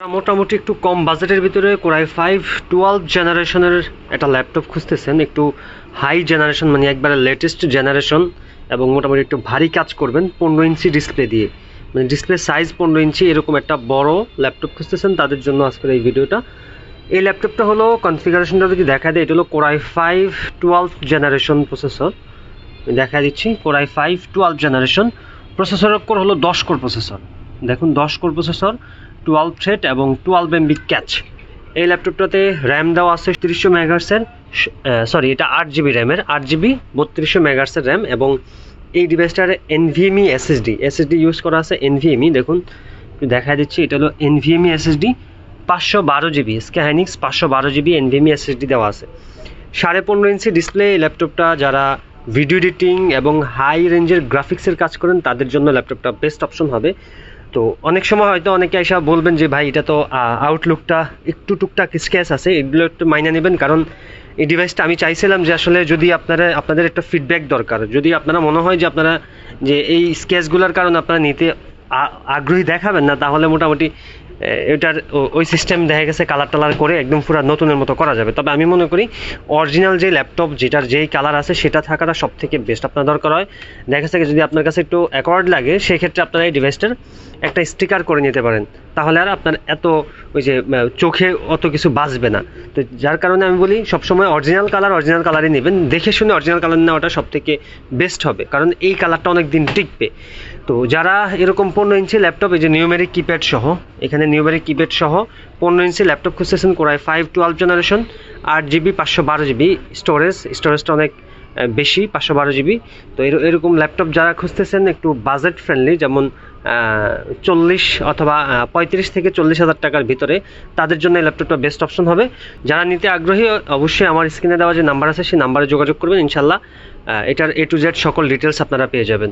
মোটামুটি একটু কম বাজেটের ভিতরে কোরাই 5 12 জেনারেশনের একটা ল্যাপটপ খুঁজতেছেন, একটু হাই জেনারেশন মানে একবারে লেটেস্ট জেনারেশন এবং মোটামুটি একটু ভারী কাজ করবেন 15 ইঞ্চি ডিসপ্লে দিয়ে, মানে ডিসপ্লে সাইজ 15 ইঞ্চি এরকম একটা বড় ল্যাপটপ খুঁজতেছেন তাদের জন্য আজকের এই ভিডিওটা। এই ল্যাপটপটা হলো কনফিগারেশনটা যদি দেখা দেয়, এটা হলো কোরাই 5 12 জেনারেশন প্রসেসর। দেখা দিচ্ছি কোরাই 5 12 জেনারেশন প্রসেসরের কোর হলো 10 কোর প্রসেসর। দেখুন 10 কোর প্রসেসর, 12 থ্রেড এবং 12 এমবি ক্যাচ। এই ল্যাপটপটাতে র্যাম দেওয়া আছে 300 মেগাহার্টজের, সরি এটা 8 জিবি র্যামের, 8 জিবি 3200 মেগাহার্টজের র্যাম এবং এই ডিভাইসটার এনভিএমই এসএসডি ইউজ করা আছে। এনভিএমই দেখুন দেখা দিচ্ছি, এটা হলো NVMe SSD 512 GB, SK Hynix 512 GB NVMe SSD দেওয়া আছে। 15.5 ইঞ্চি ডিসপ্লে। এই ল্যাপটপটা যারা ভিডিও এডিটিং এবং হাই রেঞ্জের গ্রাফিক্সের কাজ করেন তাদের জন্য ল্যাপটপটা বেস্ট অপশন হবে। তো অনেক সময় হয়তো অনেকে এসে বলবেন যে ভাই এটা তো আউটলুকটা একটু টুকটাক স্ক্র্যাচ আছে, এগুলো একটু মাইনে নেবেন, কারণ এই ডিভাইসটা আমি চাইছিলাম যে আসলে যদি আপনাদের একটা ফিডব্যাক দরকার, যদি আপনারা মনে হয় যে আপনারা যে এই স্ক্র্যাচগুলোর কারণে আপনারা নিতে আগ্রহী দেখাবেন না, তাহলে মোটামুটি এটার ওই সিস্টেম দেখা গেছে কালার টালার করে একদম পুরো নতুনের মতো করা যাবে। তবে আমি মনে করি অরিজিনাল যে ল্যাপটপ যেটার যেই কালার আছে সেটা থাকাটা সব থেকে বেস্ট আপনার দরকার হয়। দেখা গেছে যদি আপনার কাছে একটু অ্যাকওয়ার্ড লাগে সেক্ষেত্রে আপনারা এই ডিভাইসটার একটা স্টিকার করে নিতে পারেন, তাহলে আর আপনার এত ওই যে চোখে অত কিছু বাজবে না। তো যার কারণে আমি বলি সবসময় অরিজিনাল কালারই নেবেন, দেখে শুনে অরিজিনাল কালার নেওয়াটা সব থেকে বেস্ট হবে, কারণ এই কালারটা অনেক দিন টিকবে। তো যারা এরকম 15 ইঞ্চি ল্যাপটপ, এই যে নিউমেরিক কিপ্যাড সহ, এখানে নিউমেরিক কিপ্যাড সহ 15 ইঞ্চি ল্যাপটপ খুঁজতেছেন কোরাই 5 12 জেনারেশন, 8 জিবি 512 জিবি স্টোরেজটা অনেক বেশি 512 জিবি। তো এরকম ল্যাপটপ যারা খুঁজতেছেন একটু বাজেট ফ্রেন্ডলি, যেমন 40 অথবা 35 থেকে 40 হাজার টাকার ভিতরে, তাদের জন্য এই ল্যাপটপটা বেস্ট অপশন হবে। যারা নিতে আগ্রহী অবশ্যই আমার স্ক্রিনে দেওয়া যে নাম্বার আছে সেই নাম্বারে যোগাযোগ করবেন, ইনশাল্লাহ এটার A to Z সকল ডিটেলস আপনারা পেয়ে যাবেন।